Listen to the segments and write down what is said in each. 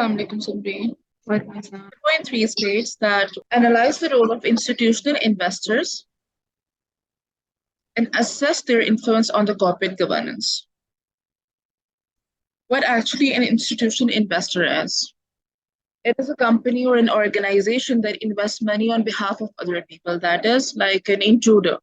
Assalamu alaikum, Sabri. Point 3 states that analyze the role of institutional investors and assess their influence on the corporate governance. What actually an institutional investor is? It is a company or an organization that invests money on behalf of other people. That is like an intruder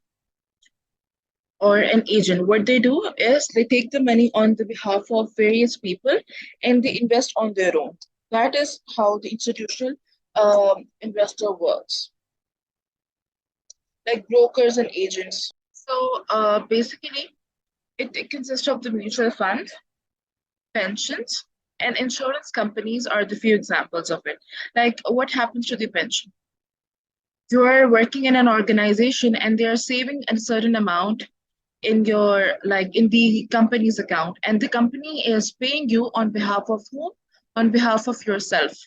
or an agent. What they do is they take the money on the behalf of various people and they invest on their own. That is how the institutional investor works, like brokers and agents. So basically, it consists of the mutual funds, pensions, and insurance companies are the few examples of it. Like what happens to the pension? You are working in an organization and they are saving a certain amount in your in the company's account, and the company is paying you on behalf of whom? On behalf of yourself,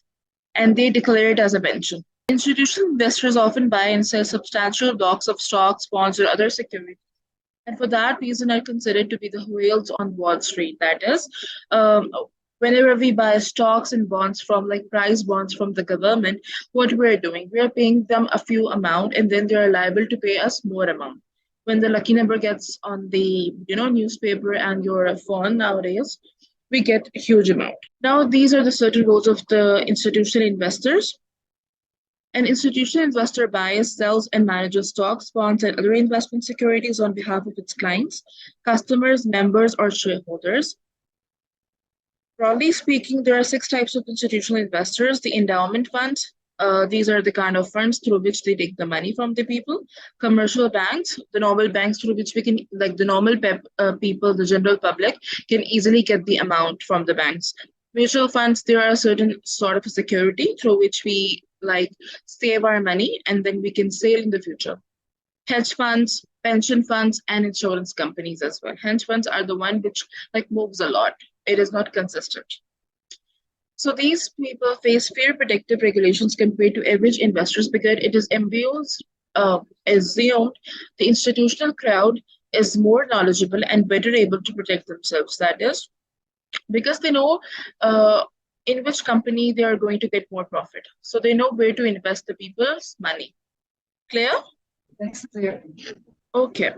and they declare it as a pension. Institutional investors often buy and sell substantial blocks of stocks, bonds, or other securities, and for that reason are considered to be the whales on Wall Street. That is, whenever we buy stocks and bonds from prize bonds from the government, what we're doing, we're paying them a few amount and then they're liable to pay us more amount. When the lucky number gets on the newspaper and your phone nowadays, we get a huge amount. Now, these are the certain roles of the institutional investors. An institutional investor buys, sells, and manages stocks, bonds, and other investment securities on behalf of its clients, customers, members, or shareholders. Broadly speaking, there are 6 types of institutional investors. The endowment funds, these are the kind of funds through which they take the money from the people. Commercial banks, the normal banks through which we can, the normal people, the general public, can easily get the amount from the banks. Mutual funds, there are a certain sort of a security through which we save our money and then we can sell in the future. Hedge funds, pension funds, and insurance companies as well. Hedge funds are the one which moves a lot. It is not consistent. So these people face fair predictive regulations compared to average investors because it is assumed the institutional crowd is more knowledgeable and better able to protect themselves. That is, because they know in which company they are going to get more profit. So they know where to invest the people's money. Clear? That's clear. Okay.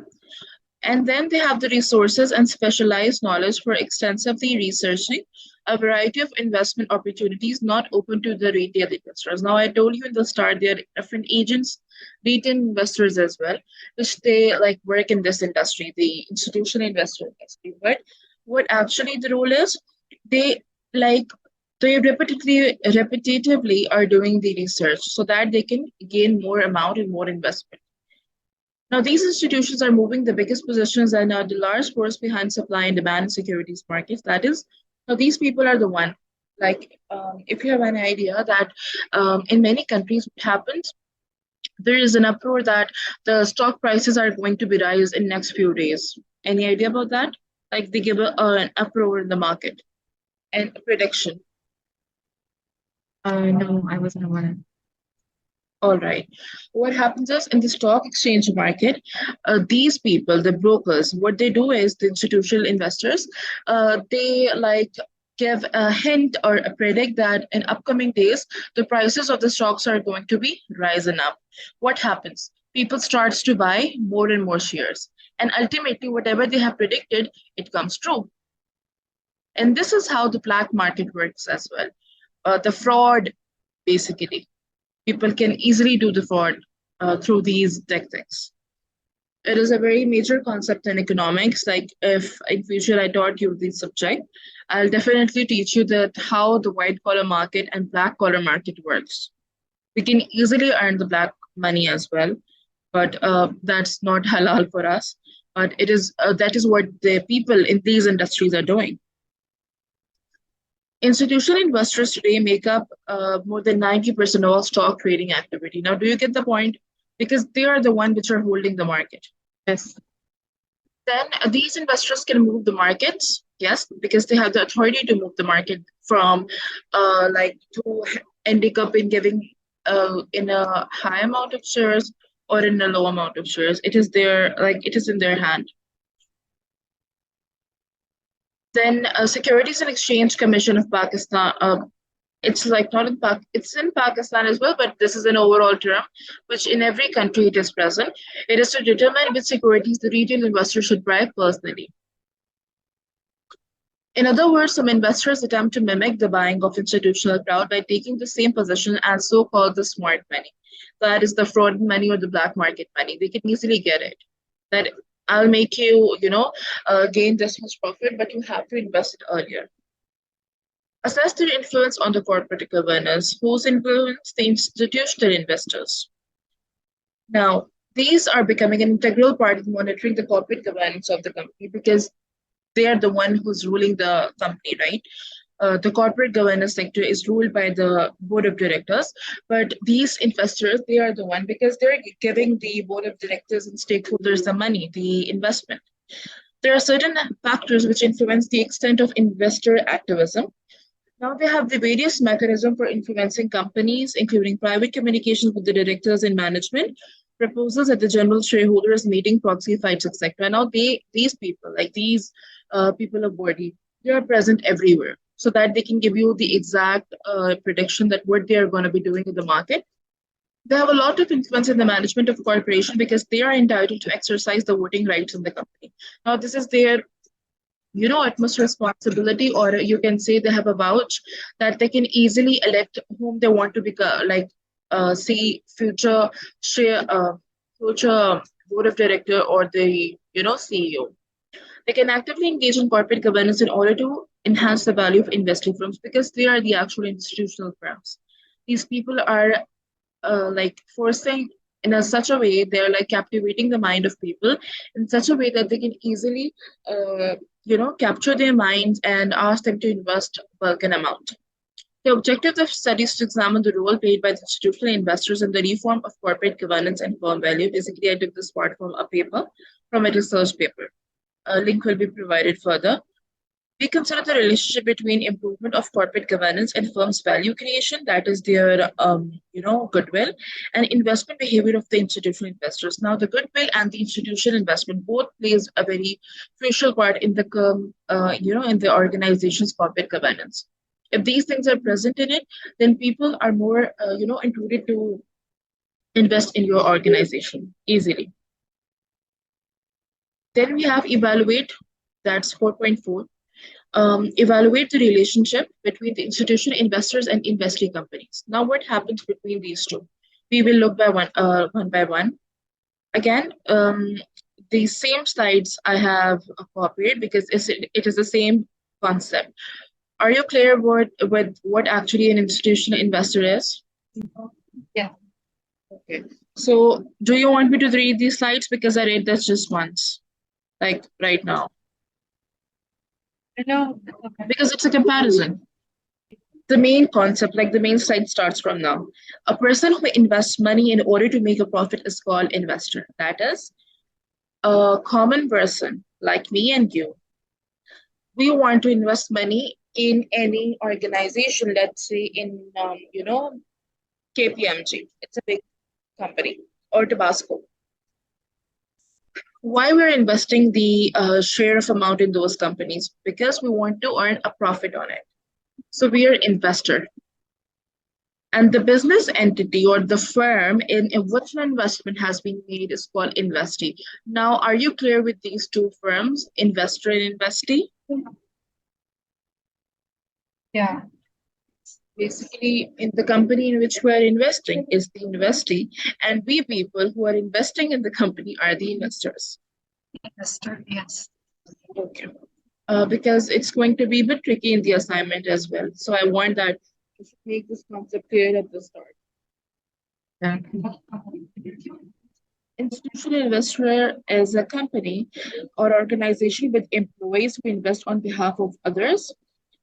And then they have the resources and specialized knowledge for extensively researching a variety of investment opportunities not open to the retail investors. Now, I told you in the start, there are different agents, retail investors as well, which they work in this industry, the institutional investor industry. But what actually the role is, they repetitively are doing the research so that they can gain more amount and more investment. Now, these institutions are moving the biggest positions and are the large force behind supply and demand in securities markets. That is, now these people are the one. If you have an idea that in many countries, what happens, there is an uproar that the stock prices are going to be rise in next few days. Any idea about that? They give an uproar in the market and a prediction. No, I wasn't aware. All right. What happens is in the stock exchange market, these people, the brokers, what they do is the institutional investors, they give a hint or a predict that in upcoming days, the prices of the stocks are going to be rising up. What happens? People starts to buy more and more shares. And ultimately, whatever they have predicted, it comes true. And this is how the black market works as well. The fraud, basically. People can easily do the fraud through these tactics. It is a very major concept in economics. If in future I taught you this subject, I'll definitely teach you that how the white collar market and black collar market works. We can easily earn the black money as well, but that's not halal for us. But it is that is what the people in these industries are doing. Institutional investors today make up more than 90% of all stock trading activity. Now, do you get the point? Because they are the one which are holding the market. Yes. Then these investors can move the markets, yes, because they have the authority to move the market from to ending up in giving in a high amount of shares or in a low amount of shares. It is it is in their hand. Then Securities and Exchange Commission of Pakistan, It's like not in it's in Pakistan as well, but this is an overall term, which in every country it is present. It is to determine which securities the retail investor should buy personally. In other words, some investors attempt to mimic the buying of institutional crowd by taking the same position as so-called the smart money. That is the fraud money or the black market money. They can easily get it. That I'll make you, gain this much profit, but you have to invest it earlier. Assess their influence on the corporate governance, whose influence the institutional investors. Now, these are becoming an integral part of monitoring the corporate governance of the company because they are the one who's ruling the company, right? The corporate governance sector is ruled by the board of directors, but these investors, they are the one because they're giving the board of directors and stakeholders the money, the investment. There are certain factors which influence the extent of investor activism. Now they have the various mechanisms for influencing companies, including private communications with the directors and management, proposals at the general shareholders meeting, proxy fights, etc. Now these people, like these people of body, they are present everywhere so that they can give you the exact prediction that what they are going to be doing in the market. They have a lot of influence in the management of a corporation because they are entitled to exercise the voting rights in the company. Now this is their utmost responsibility, or you can say they have a vouch that they can easily elect whom they want to become, like see future board of director or the CEO. They can actively engage in corporate governance in order to enhance the value of investing firms because they are the actual institutional firms. These people are like forcing in such a way, they're like captivating the mind of people in such a way that they can easily capture their minds and ask them to invest bulk an amount. The objective of studies to examine the role played by the institutional investors in the reform of corporate governance and firm value. Basically, I took this part from a paper, from a research paper. A link will be provided further. We consider the relationship between improvement of corporate governance and firms' value creation, that is their, goodwill, and investment behavior of the institutional investors. Now, the goodwill and the institutional investment both plays a very crucial part in in the organization's corporate governance. If these things are present in it, then people are more, included to invest in your organization easily. Then we have evaluate, that's 4.4. Evaluate the relationship between the institutional investors and investee companies. Now, what happens between these two? We will look by one by one. Again, the same slides I have copied because it is the same concept. Are you clear with what actually an institutional investor is? Yeah. Okay. So, do you want me to read these slides because I read this just once, like right now? No. Because it's a comparison. The main concept, like the main slide starts from now. A person who invests money in order to make a profit is called investor. That is a common person like me and you. We want to invest money in any organization, let's say in, KPMG. It's a big company, or Tabasco. Why we're investing the share of amount in those companies? Because we want to earn a profit on it. So we are investor. And the business entity or the firm in which an investment has been made is called investee. Now, are you clear with these two firms, investor and investee? Yeah. Basically, in the company in which we are investing is the investee, and we people who are investing in the company are the investors. Investor, yes. Okay. Because it's going to be a bit tricky in the assignment as well. So I want that to make this concept clear at the start. Yeah. Institutional investor is a company or organization with employees who invest on behalf of others.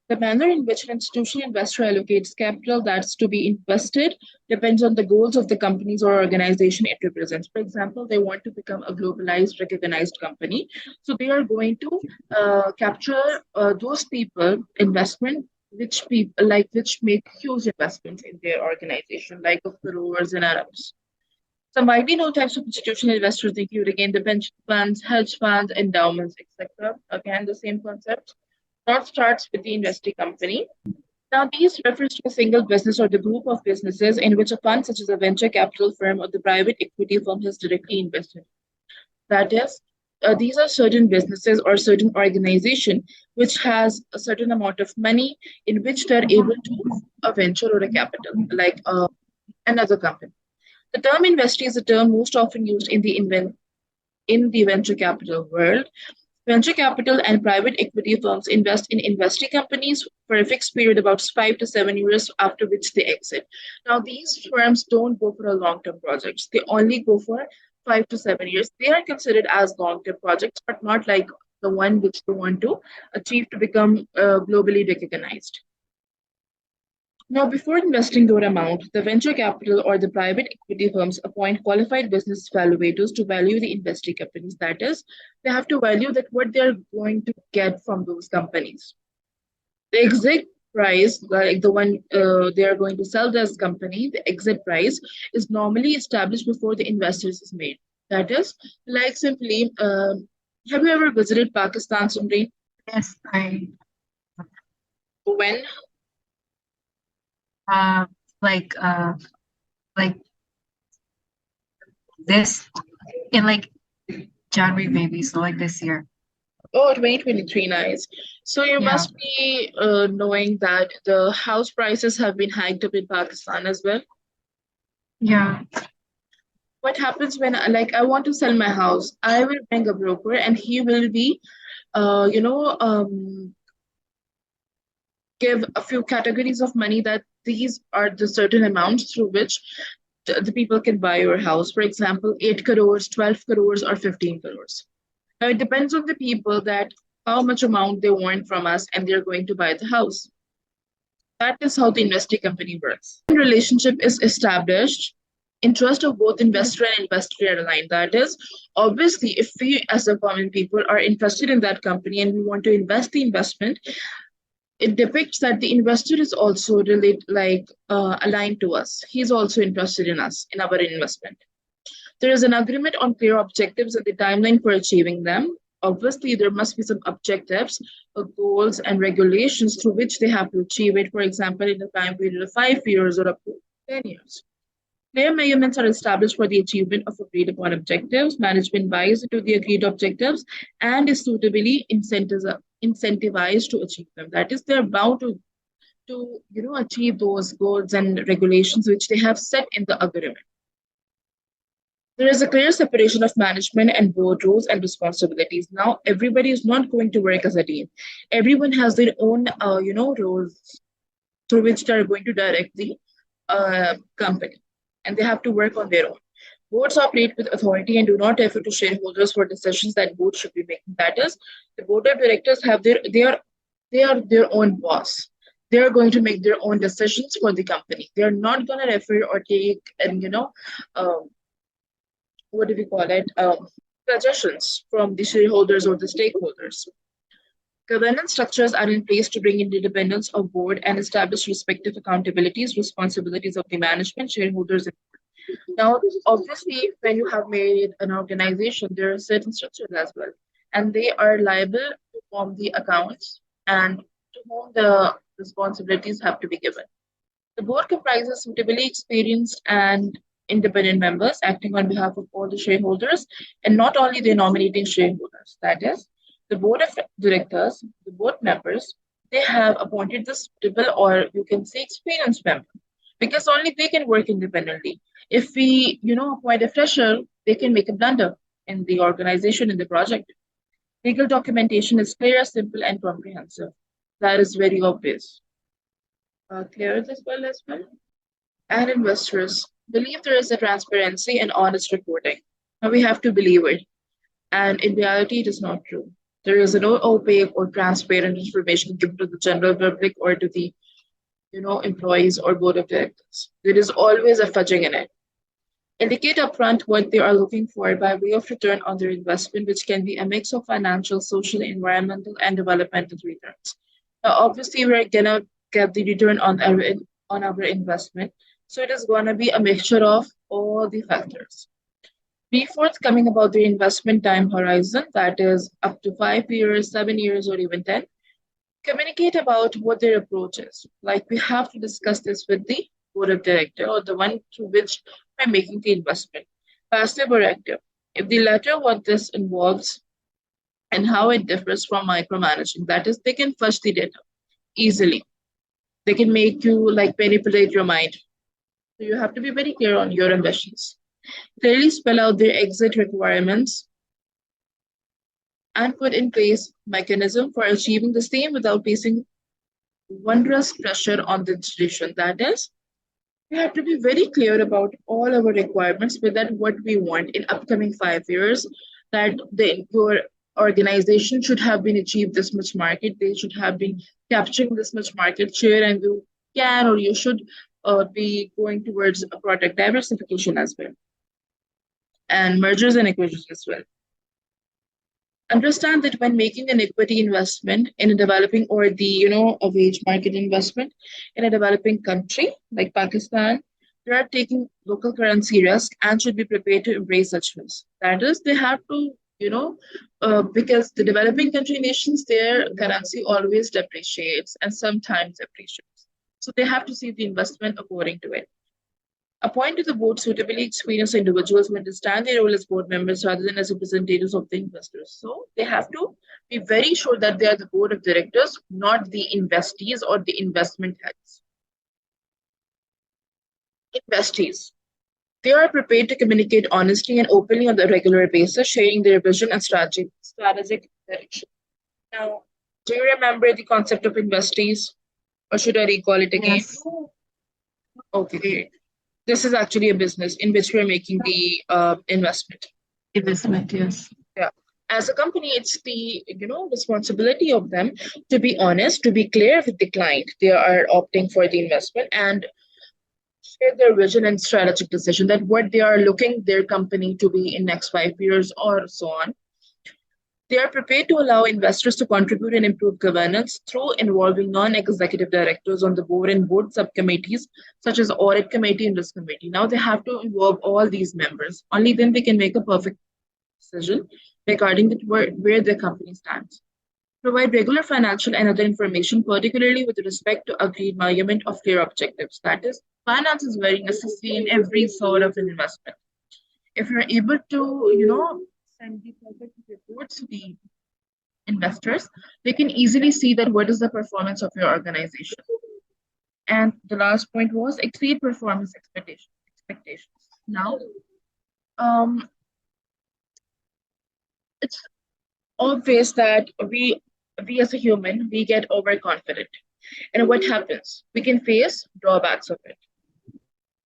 The manner in which an institutional investor allocates capital that's to be invested depends on the goals of the companies or organization it represents. For example, they want to become a globalized, recognized company. So they are going to capture those people investment, which make huge investments in their organization, like of crores and Arabs. Some widely known types of institutional investors include again the pension funds, hedge funds, endowments, etc. Again, the same concept. Not starts with the investing company. Now, these refers to a single business or the group of businesses in which a fund such as a venture capital firm or the private equity firm has directly invested. That is, these are certain businesses or certain organization which has a certain amount of money in which they're able to a venture or a capital, like another company. The term investee is a term most often used in the venture capital world. Venture capital and private equity firms invest in investing companies for a fixed period, about 5 to 7 years, after which they exit. Now, these firms don't go for a long-term projects. They only go for 5 to 7 years. They are considered as long-term projects, but not like the one which they want to achieve to become globally recognized. Now, before investing their amount, the venture capital or the private equity firms appoint qualified business valuators to value the investing companies. That is, they have to value that what they're going to get from those companies. The exit price, like the one they are going to sell this company, the exit price is normally established before the investors is made. That is, like simply, have you ever visited Pakistan, Sumri? Yes, I When? uh like uh like this in like January maybe, so like this year. Oh, 2023, nice. So you Yeah. must be knowing that the house prices have been hiked up in Pakistan as well. Yeah. What happens when, like, I want to sell my house? I will bring a broker, and he will be, uh, you know, um, give a few categories of money that these are the certain amounts through which the people can buy your house. For example, 8 crores, 12 crores, or 15 crores. Now, it depends on the people that how much amount they want from us, and they're going to buy the house. That is how the investing company works. Relationship is established. Interest of both investor and investor are aligned. That is, obviously, if we as a common people are interested in that company and we want to invest the investment, it depicts that the investor is also aligned to us. He's also interested in us, in our investment. There is an agreement on clear objectives and the timeline for achieving them. Obviously, there must be some objectives, goals, and regulations through which they have to achieve it. For example, in a time period of 5 years or up to 10 years. Clear measurements are established for the achievement of agreed upon objectives. Management buys into the agreed objectives and is suitably incentivized to achieve them. That is, they're bound to achieve those goals and regulations which they have set in the agreement. There is a clear separation of management and board roles and responsibilities. Now, everybody is not going to work as a team. Everyone has their own, roles through which they are going to direct the company, and they have to work on their own. Boards operate with authority and do not refer to shareholders for decisions that boards should be making. That is, the board of directors have they are their own boss. They are going to make their own decisions for the company. They are not going to refer or take and um, what do we call it, suggestions from the shareholders or the stakeholders. Governance structures are in place to bring in the independence of board and establish respective accountabilities, responsibilities of the management, shareholders. Now, obviously, when you have made an organization, there are certain structures as well, and they are liable to form the accounts and to whom the responsibilities have to be given. The board comprises suitably experienced and independent members acting on behalf of all the shareholders and not only the nominating shareholders. That is, the board of directors, the board members, they have appointed the suitable or you can say experienced member because only they can work independently. If we appoint a fresher, they can make a blunder in the organization, in the project. Legal documentation is clear, simple, and comprehensive. That is very obvious. Clear as well. And investors believe there is a transparency and honest reporting. Now we have to believe it. And in reality, it is not true. There is no opaque or transparent information given to the general public or to the employees or board of directors. There is always a fudging in it. Indicate upfront what they are looking for by way of return on their investment, which can be a mix of financial, social, environmental, and developmental returns. Now, obviously, we're gonna get the return on our investment, so it is gonna be a mixture of all the factors. Be forthcoming about the investment time horizon, that is up to 5 years, 7 years, or even 10. Communicate about what their approach is. Like we have to discuss this with the board of director or the one through which we're making the investment, passive or active. If the latter, what this involves and how it differs from micromanaging, that is, they can fudge the data easily. They can make you like manipulate your mind. So you have to be very clear on your ambitions. Clearly spell out their exit requirements and put in place mechanism for achieving the same without placing wondrous pressure on the institution. That is, we have to be very clear about all our requirements with that what we want in upcoming 5 years, that your organization should have been achieved this much market, they should have been capturing this much market share, and you can or you should be going towards a product diversification as well, and mergers and acquisitions as well. Understand that when making an equity investment in a developing or the a wage market investment in a developing country like Pakistan, they are taking local currency risk and should be prepared to embrace such risk. That is, they have to because the developing country nations, their currency always depreciates and sometimes appreciates, so they have to see the investment according to it. Appoint to the board suitably experienced individuals who understand their role as board members rather than as representatives of the investors. So they have to be very sure that they are the board of directors, not the investees or the investment heads. Investees. They are prepared to communicate honestly and openly on a regular basis, sharing their vision and strategic direction. Now, do you remember the concept of investees? Or should I recall it again? Yes. Okay, great. This is actually a business in which we're making the investment. Investment, yes. Yeah. As a company, it's the responsibility of them to be honest, to be clear with the client. They are opting for the investment and share their vision and strategic decision that what they are looking their company to be in next 5 years or so on. They are prepared to allow investors to contribute and improve governance through involving non-executive directors on the board and board subcommittees, such as audit committee and risk committee. Now they have to involve all these members. Only then they can make a perfect decision regarding where the company stands. Provide regular financial and other information, particularly with respect to agreed measurement of clear objectives. That is, finance is very necessary in every sort of an investment. If you're able to, send the perfect reports to the investors, they can easily see that what is the performance of your organization. And the last point was exceed performance expectations. Now, um, it's obvious that we as a human we get overconfident, and what happens? We can face drawbacks of it.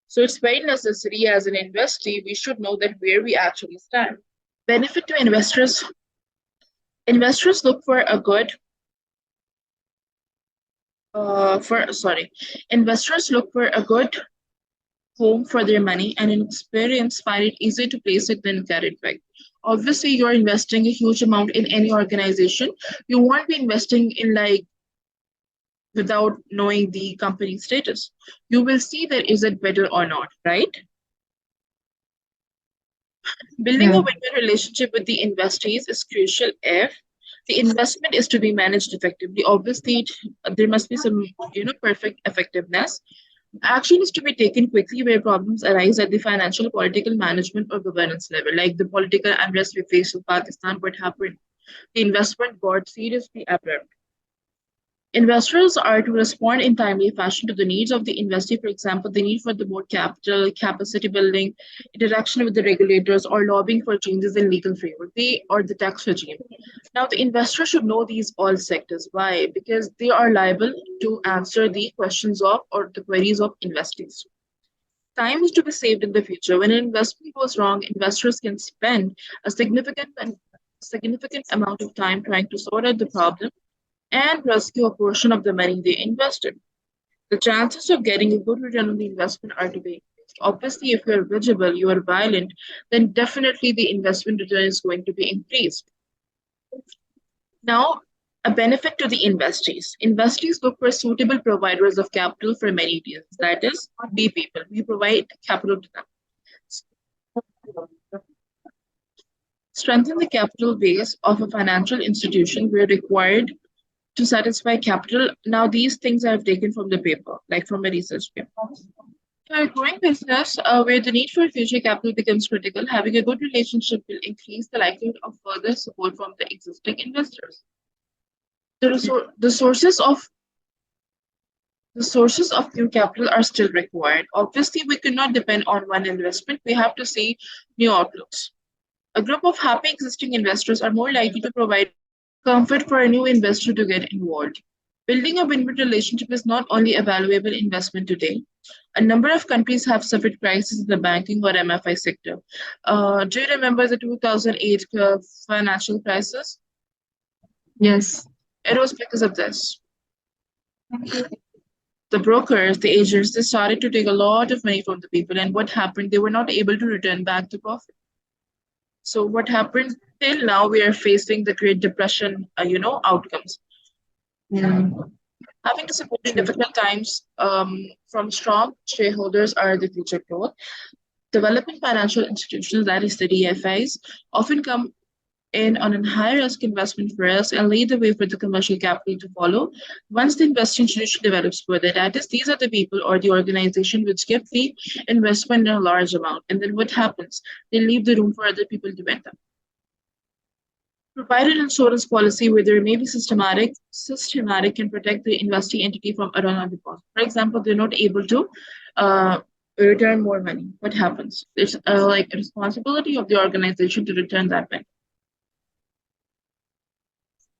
So it's very necessary as an investee we should know that where we actually stand. Benefit to investors. Investors look for a good for sorry. Investors look for a good home for their money, and in experience find it easier to place it than get it back. Obviously, you're investing a huge amount in any organization. You won't be investing in like without knowing the company status. You will see that is it better or not, right? Building a Yeah. win-win relationship with the investees is crucial if the investment is to be managed effectively. Obviously, there must be some, perfect effectiveness. Action is to be taken quickly where problems arise at the financial, political, management, or governance level, like the political unrest we faced in Pakistan. What happened? The investment got seriously abrupt. Investors are to respond in timely fashion to the needs of the investee, for example, the need for the more capital, capacity building, interaction with the regulators, or lobbying for changes in legal framework, or the tax regime. Now, the investor should know these all sectors. Why? Because they are liable to answer the questions of or the queries of investees. Time is to be saved in the future. When an investment goes wrong, investors can spend a significant amount of time trying to sort out the problem and rescue a portion of the money they invested. The chances of getting a good return on the investment are to be increased. Obviously, if you're visible, you are violent, then definitely the investment return is going to be increased. Now, a benefit to the investees. Investees look for suitable providers of capital for many reasons. That is, we people, we provide capital to them. Strengthen the capital base of a financial institution where required to satisfy capital. Now, these things I've taken from the paper, like from a research paper. For a growing business where the need for future capital becomes critical, having a good relationship will increase the likelihood of further support from the existing investors. The sources of new capital are still required. Obviously, we cannot depend on one investment. We have to see new outlooks. A group of happy existing investors are more likely to provide comfort for a new investor to get involved. Building a win-win relationship is not only a valuable investment today. A number of countries have suffered crises in the banking or MFI sector. Do you remember the 2008 financial crisis? Yes. It was because of this. The brokers, the agents, they started to take a lot of money from the people, and what happened? They were not able to return back the profit. So what happened? Till now, we are facing the Great Depression, outcomes. Yeah. Having to support in difficult times from strong shareholders are the future growth. Developing financial institutions, that is the DFIs, often come in on a high risk investment for us and lay the way for the commercial capital to follow. Once the investing institution develops further, that is, these are the people or the organization which give the investment in a large amount. And then what happens? They leave the room for other people to enter. Provide an insurance policy where there may be systematic can protect the investing entity from a run on deposit. For example, they're not able to uh, return more money. What happens? It's like a responsibility of the organization to return that money.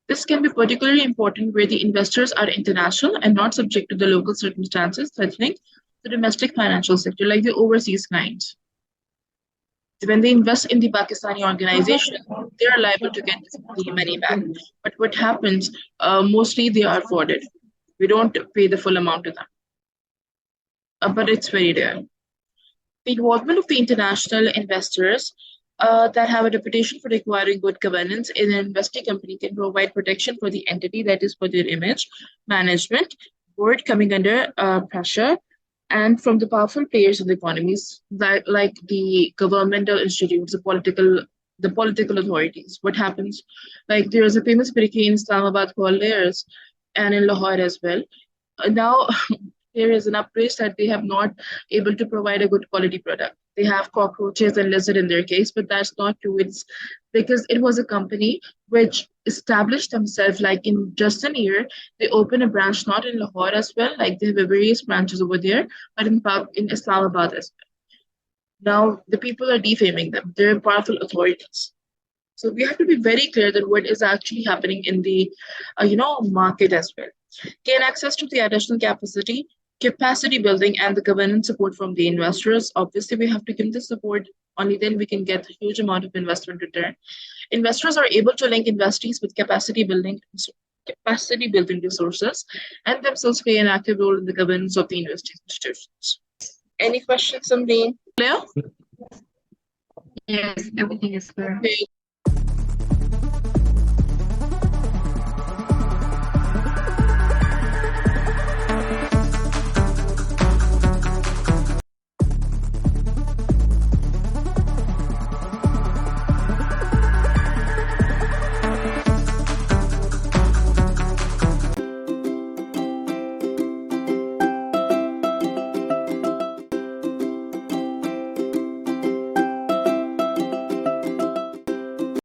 This can be particularly important where the investors are international and not subject to the local circumstances threatening the domestic financial sector, like the overseas clients. When they invest in the Pakistani organization, they are liable to get the money back. But what happens? Mostly they are frauded. We don't pay the full amount to them. But it's very rare. The involvement of the international investors that have a reputation for requiring good governance in an investing company can provide protection for the entity, that is for their image, management, board coming under pressure, and from the powerful players in the economies, that like the governmental institutes, the political authorities. What happens? Like there is a famous bakery in Islamabad called Layers, and in Lahore as well. Now there is an upgrade that they have not able to provide a good quality product. They have cockroaches and lizard in their case, but that's not true. It's because it was a company which established themselves like in just a year. They opened a branch not in Lahore as well, like they have various branches over there, but in Islamabad as well. Now the people are defaming them. They're powerful authorities. So we have to be very clear that what is actually happening in the, market as well. Gain access to the additional capacity building, and the governance support from the investors. Obviously, we have to give the support. Only then we can get a huge amount of investment return. Investors are able to link investees with capacity building resources, and themselves play an active role in the governance of the investing institutions. Any questions, Samreen? Clear? Yes, everything is clear. Okay,